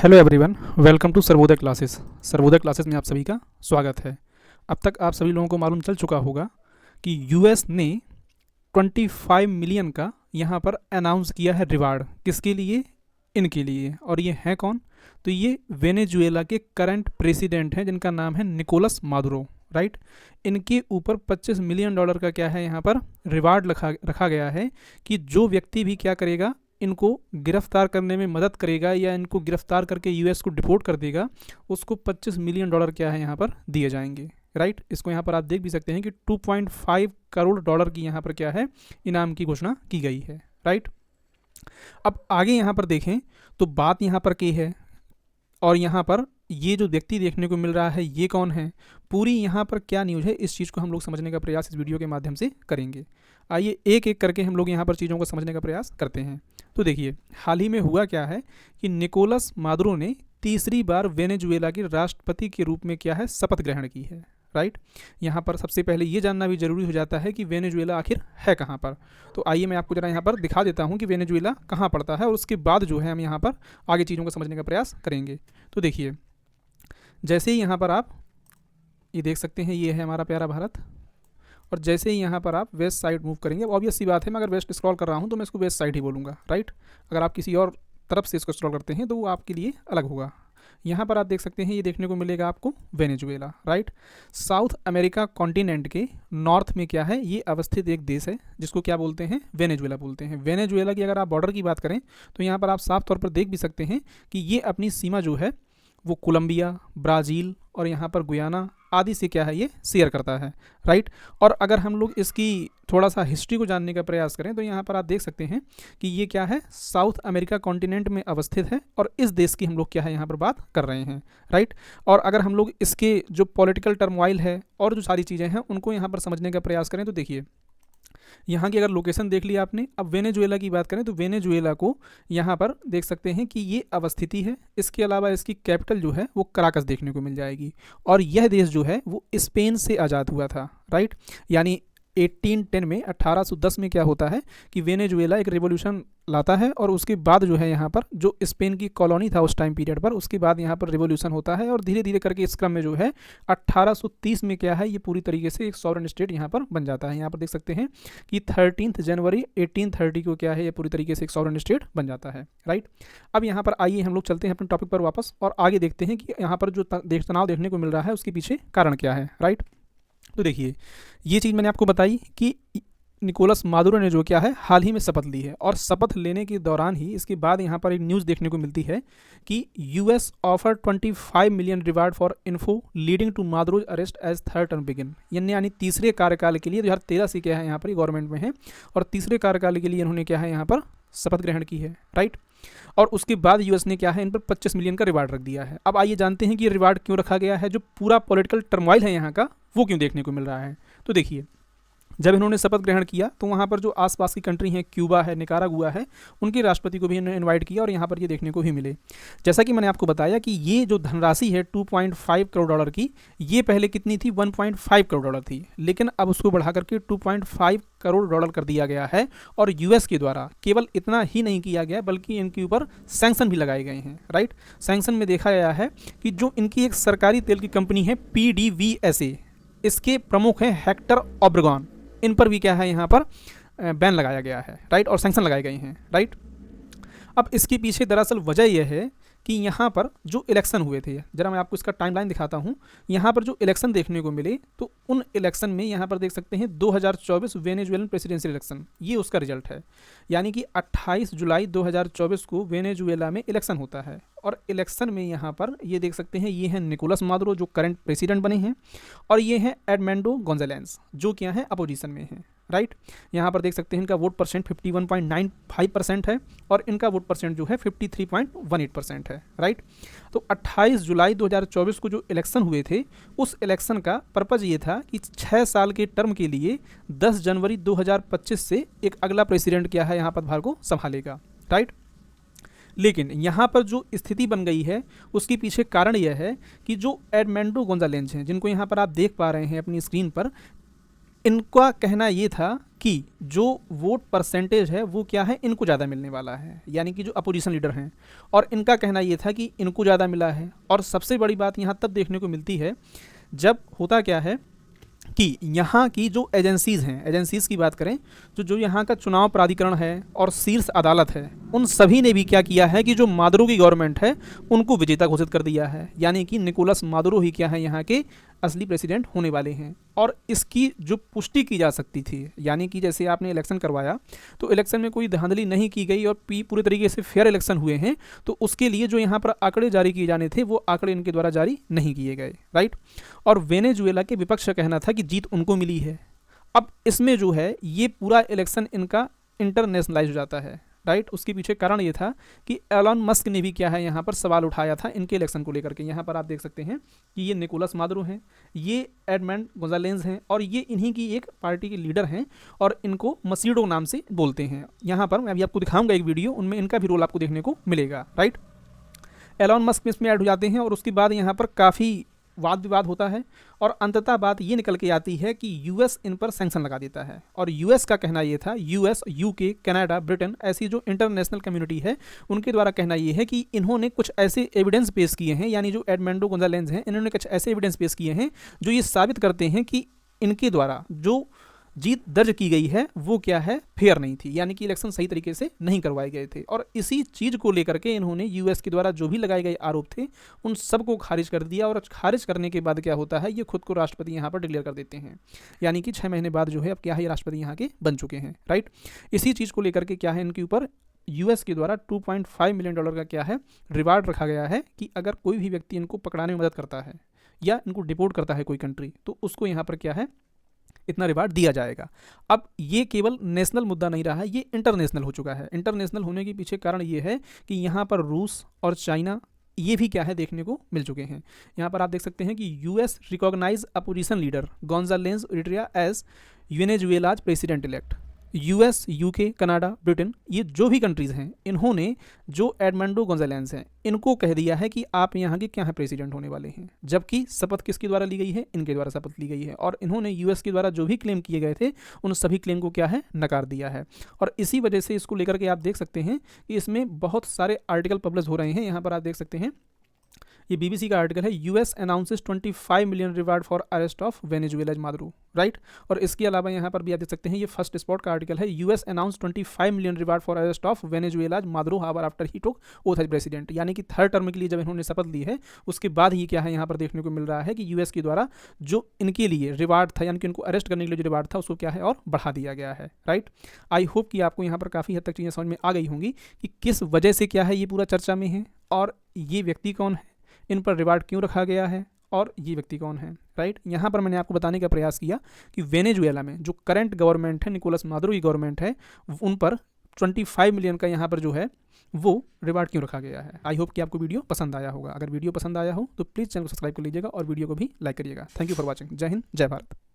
Hello everyone, welcome to Sarvodaya classes. Sarvodaya classes में आप सभी का स्वागत है। अब तक आप सभी लोगों को मालूम चल चुका होगा कि यूएस ने 25 मिलियन का यहाँ पर अनाउंस किया है रिवार्ड। किसके लिए? इनके लिए। और ये हैं कौन? तो ये वेनेजुएला के करंट प्रेसिडेंट हैं जिनका नाम है निकोलस मादुरो, राइट। इनके ऊपर $25 मिलियन का क्या है यहाँ पर रिवार्ड रखा गया है कि जो व्यक्ति भी क्या करेगा, इनको गिरफ्तार करने में मदद करेगा या इनको गिरफ्तार करके यूएस को डिपोर्ट कर देगा, उसको $25 मिलियन क्या है यहाँ पर दिए जाएंगे, राइट। इसको यहाँ पर आप देख भी सकते हैं कि $2.5 करोड़ की यहाँ पर क्या है इनाम की घोषणा की गई है, राइट। अब आगे यहाँ पर देखें तो बात यहाँ पर की है, और यहाँ पर ये जो व्यक्ति देखने को मिल रहा है ये कौन है, पूरी यहाँ पर क्या न्यूज़ है, इस चीज़ को हम लोग समझने का प्रयास इस वीडियो के माध्यम से करेंगे। आइए एक एक करके हम लोग यहाँ पर चीज़ों को समझने का प्रयास करते हैं। तो देखिए, हाल ही में हुआ क्या है कि निकोलस मादुरो ने तीसरी बार वेनेजुएला के राष्ट्रपति के रूप में क्या है शपथ ग्रहण की है, राइट। यहाँ पर सबसे पहले ये जानना भी ज़रूरी हो जाता है कि वेनेजुएला आखिर है कहाँ पर। तो आइए मैं आपको ज़रा यहाँ पर दिखा देता हूँ कि वेनेजुएला कहाँ पड़ता है, और उसके बाद जो है हम यहाँ पर आगे चीज़ों को समझने का प्रयास करेंगे। तो देखिए, जैसे ही यहाँ पर आप ये देख सकते हैं, ये है हमारा प्यारा भारत, और जैसे ही यहाँ पर आप वेस्ट साइड मूव करेंगे, अब ऑब्वियस सी बात है मैं अगर वेस्ट स्क्रॉल कर रहा हूँ तो मैं इसको वेस्ट साइड ही बोलूँगा, राइट। अगर आप किसी और तरफ से इसको स्क्रॉल करते हैं तो वो आपके लिए अलग होगा। यहाँ पर आप देख सकते हैं, ये देखने को मिलेगा आपको Venezuela, right. South America continent के नॉर्थ में क्या है, ये अवस्थित एक देश है जिसको क्या बोलते हैं, वेनेजुएला बोलते हैं। वेनेजुएला की अगर आप बॉर्डर की बात करें तो यहाँ पर आप साफ तौर पर देख भी सकते हैं कि ये अपनी सीमा जो है वो कोलंबिया, ब्राज़ील और यहाँ पर गुयाना आदि से क्या है ये शेयर करता है, राइट। और अगर हम लोग इसकी थोड़ा सा हिस्ट्री को जानने का प्रयास करें तो यहाँ पर आप देख सकते हैं कि ये क्या है साउथ अमेरिका कॉन्टिनेंट में अवस्थित है, और इस देश की हम लोग क्या है यहाँ पर बात कर रहे हैं, राइट। और अगर हम लोग इसके जो पॉलिटिकल टर्मोइल है और जो सारी चीज़ें हैं उनको यहाँ पर समझने का प्रयास करें तो देखिए, यहाँ की अगर लोकेशन देख लिया आपने। अब वेनेजुएला की बात करें तो वेनेजुएला को यहाँ पर देख सकते हैं कि ये अवस्थिति है। इसके अलावा इसकी कैपिटल जो है वो कराकस देखने को मिल जाएगी, और यह देश जो है वो स्पेन से आज़ाद हुआ था, राइट। यानी 1810 में 1810 में क्या होता है कि वेनेजुएला एक रिवॉल्यूशन लाता है, और उसके बाद जो है यहाँ पर जो स्पेन की कॉलोनी था उस टाइम पीरियड पर, उसके बाद यहाँ पर रिवॉल्यूशन होता है, और धीरे धीरे करके इस क्रम में जो है 1830 में क्या है ये पूरी तरीके से एक सॉवरेन स्टेट यहाँ पर बन जाता है। यहाँ पर देख सकते हैं कि 13 जनवरी 1830 को क्या है ये पूरी तरीके से एक सॉवरेन स्टेट बन जाता है, राइट। अब यहाँ पर आइए हम लोग चलते हैं अपने टॉपिक पर वापस, और आगे देखते हैं कि यहाँ पर जो तनाव देखने को मिल रहा है उसके पीछे कारण क्या है, राइट। तो देखिए, ये चीज़ मैंने आपको बताई कि निकोलस मादुरो ने जो क्या है हाल ही में शपथ ली है, और शपथ लेने के दौरान ही इसके बाद यहाँ पर एक न्यूज़ देखने को मिलती है कि US offer 25 million reward for info leading to Maduro's arrest as third term begin. यानी तीसरे कार्यकाल के लिए 2013 से क्या है यहाँ पर गवर्नमेंट में है, और तीसरे कार्यकाल के लिए इन्होंने क्या है यहाँ पर शपथ ग्रहण की है, राइट। और उसके बाद यूएस ने क्या है इन पर 25 मिलियन का रिवार्ड रख दिया है। अब आइए जानते हैं कि ये रिवार्ड क्यों रखा गया है, जो पूरा पॉलिटिकल टर्मोइल है यहाँ का वो क्यों देखने को मिल रहा है। तो देखिए, जब इन्होंने शपथ ग्रहण किया तो वहाँ पर जो आसपास की कंट्री हैं, क्यूबा है, निकारागुआ है, उनके राष्ट्रपति को भी इन्होंने इनवाइट किया, और यहाँ पर ये देखने को भी मिले। जैसा कि मैंने आपको बताया कि ये जो धनराशि है $2.5 करोड़ की, ये पहले कितनी थी, $1.5 करोड़ थी, लेकिन अब उसको बढ़ा करके $2.5 करोड़ कर दिया गया है। और यूएस के द्वारा केवल इतना ही नहीं किया गया बल्कि इनके ऊपर सैंक्शन भी लगाए गए हैं, राइट। सैंक्शन में देखा गया है कि जो इनकी एक सरकारी तेल की कंपनी है PDVSA, इसके प्रमुख हैं हेक्टर ओब्रेगन, इन पर भी क्या है यहाँ पर बैन लगाया गया है, राइट, और सैंक्शन लगाए गए हैं, राइट। अब इसके पीछे दरअसल वजह यह है कि यहाँ पर जो इलेक्शन हुए थे, जरा मैं आपको इसका टाइमलाइन दिखाता हूँ। यहाँ पर जो इलेक्शन देखने को मिले तो उन इलेक्शन में यहाँ पर देख सकते हैं 2024 वेनेजुएलन प्रेसिडेंशियल इलेक्शन, ये उसका रिजल्ट है। यानी कि 28 जुलाई 2024 को वेनेजुएला में इलेक्शन होता है, और इलेक्शन में यहाँ पर ये देख सकते हैं ये हैं निकोलस मादुरो जो करंट प्रेसिडेंट बने हैं, और ये हैं एडमेंडो गोंजालेस जो क्या हैं अपोजिशन में हैं, राइट। यहाँ पर देख सकते हैं इनका वोट परसेंट 51.95% है, और इनका वोट परसेंट जो है 53.18% है, राइट। तो 28 जुलाई 2024 को जो इलेक्शन हुए थे, उस इलेक्शन का पर्पज़ ये था कि 6 साल के टर्म के लिए 10 जनवरी 2025 से एक अगला प्रेसिडेंट क्या है यहाँ पदभार को संभालेगा, राइट। लेकिन यहाँ पर जो स्थिति बन गई है उसके पीछे कारण यह है कि जो एडमेंडो गोंजालेस हैं, जिनको यहाँ पर आप देख पा रहे हैं अपनी स्क्रीन पर, इनका कहना ये था कि जो वोट परसेंटेज है वो क्या है, इनको ज़्यादा मिलने वाला है, यानी कि जो अपोजिशन लीडर हैं। और इनका कहना ये था कि इनको ज़्यादा मिला है। और सबसे बड़ी बात यहाँ तब देखने को मिलती है जब होता क्या है कि यहाँ की जो एजेंसीज़ हैं, एजेंसीज़ की बात करें तो जो यहाँ का चुनाव प्राधिकरण है और शीर्ष अदालत है, उन सभी ने भी क्या किया है कि जो मादुरो की गवर्नमेंट है उनको विजेता घोषित कर दिया है, यानी कि निकोलस मादुरो ही क्या है यहाँ के असली प्रेसिडेंट होने वाले हैं। और इसकी जो पुष्टि की जा सकती थी, यानी कि जैसे आपने इलेक्शन करवाया तो इलेक्शन में कोई धांधली नहीं की गई और पूरे तरीके से फेयर इलेक्शन हुए हैं, तो उसके लिए जो यहाँ पर आंकड़े जारी किए जाने थे वो आंकड़े इनके द्वारा जारी नहीं किए गए, राइट। और वेनेजुएला के विपक्ष का कहना था कि जीत उनको मिली है। अब इसमें जो है ये पूरा इलेक्शन इनका इंटरनेशनलाइज हो जाता है, राइट। उसके पीछे कारण ये था कि एलन मस्क ने भी क्या है यहाँ पर सवाल उठाया था इनके इलेक्शन को लेकर के। यहाँ पर आप देख सकते हैं कि ये निकोलस मादुरो हैं, ये एडमंड गोंजालेज हैं और ये इन्हीं की एक पार्टी के लीडर हैं और इनको मसीडो नाम से बोलते हैं। यहाँ पर मैं अभी आपको दिखाऊंगा एक वीडियो, उनमें इनका भी रोल आपको देखने को मिलेगा, राइट। एलन मस्क इसमें ऐड हो जाते हैं और उसके बाद यहाँ पर काफ़ी वाद विवाद होता है और अंततः बात ये निकल के आती है कि यूएस इन पर सैंक्शन लगा देता है। और यूएस का कहना ये था, यूएस, यूके, कनाडा, ब्रिटेन, ऐसी जो इंटरनेशनल कम्युनिटी है उनके द्वारा कहना ये है कि इन्होंने कुछ ऐसे एविडेंस पेश किए हैं, यानी जो एडमंडो गोंजालेज हैं इन्होंने कुछ ऐसे एविडेंस पेश किए हैं जो ये साबित करते हैं कि इनके द्वारा जो जीत दर्ज की गई है वो क्या है, फेयर नहीं थी, यानी कि इलेक्शन सही तरीके से नहीं करवाए गए थे। और इसी चीज़ को लेकर के इन्होंने यूएस के द्वारा जो भी लगाए गए आरोप थे उन सबको खारिज कर दिया। और खारिज करने के बाद क्या होता है, ये खुद को राष्ट्रपति यहाँ पर डिक्लेयर कर देते हैं, यानी कि 6 महीने बाद जो है अब क्या है, ये राष्ट्रपति यहाँ के बन चुके हैं, राइट। इसी चीज़ को लेकर के क्या है, इनके ऊपर यूएस के द्वारा $2.5 मिलियन का क्या है रिवार्ड रखा गया है कि अगर कोई भी व्यक्ति इनको पकड़ाने में मदद करता है या इनको डिपोर्ट करता है कोई कंट्री, तो उसको यहाँ पर क्या है, इतना रिवार्ड दिया जाएगा। अब ये केवल नेशनल मुद्दा नहीं रहा है, ये इंटरनेशनल हो चुका है। इंटरनेशनल होने के पीछे कारण ये है कि यहाँ पर रूस और चाइना ये भी क्या है देखने को मिल चुके हैं। यहाँ पर आप देख सकते हैं कि US recognize opposition leader Gonzalez Ortega as Venezuela's president elect. US, UK, Canada, Britain, ये जो भी कंट्रीज़ हैं इन्होंने जो एडमंडो गोंजालेज हैं इनको कह दिया है कि आप यहाँ के क्या है, प्रेसिडेंट होने वाले हैं। जबकि शपथ किसके द्वारा ली गई है, इनके द्वारा शपथ ली गई है। और इन्होंने यूएस के द्वारा जो भी क्लेम किए गए थे उन सभी क्लेम को क्या है, नकार दिया है। और इसी वजह से इसको लेकर के आप देख सकते हैं कि इसमें बहुत सारे आर्टिकल पब्लिश हो रहे हैं। यहाँ पर आप देख सकते हैं ये बीबीसी का आर्टिकल है, US announces 25 million reward for arrest of Venezuela's Maduro, right. और इसके अलावा यहाँ पर भी आप देख सकते हैं ये फर्स्ट स्पॉट का आर्टिकल है, US announce 25 million reward for arrest of Venezuela's Maduro hours after he took oath as president. यानी कि थर्ड टर्म के लिए जब इन्होंने शपथ ली है उसके बाद ही क्या है यहाँ पर देखने को मिल रहा है कि यूएस के द्वारा जो इनके लिए रिवार्ड था, यानी कि इनको अरेस्ट करने के लिए जो रिवार्ड था उसको क्या है और बढ़ा दिया गया है, राइट। आई होप कि आपको यहाँ पर काफ़ी हद तक चीज़ें समझ में आ गई होंगी कि किस वजह से क्या है ये पूरा चर्चा में है और ये व्यक्ति कौन है, इन पर रिवार्ड क्यों रखा गया है और ये व्यक्ति कौन है, राइट। यहाँ पर मैंने आपको बताने का प्रयास किया कि वेनेजुएला में जो करंट गवर्नमेंट है, निकोलस मादुरो की गवर्नमेंट है, उन पर 25 मिलियन का यहाँ पर जो है वो रिवार्ड क्यों रखा गया है। आई होप कि आपको वीडियो पसंद आया होगा। अगर वीडियो पसंद आया हो तो प्लीज़ चैनल को सब्सक्राइब कर लीजिएगा और वीडियो को भी लाइक करिएगा। Thank you for watching. जय हिंद, जय भारत।